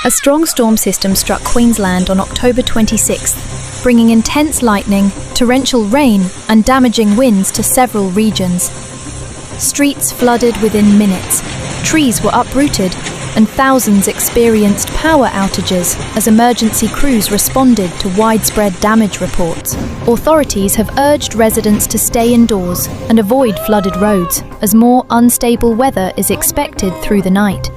A strong storm system struck Queensland on October 26th, bringing intense lightning, torrential rain, and damaging winds to several regions. Streets flooded within minutes, trees were uprooted, and thousands experienced power outages as emergency crews responded to widespread damage reports. Authorities have urged residents to stay indoors and avoid flooded roads, as more unstable weather is expected through the night.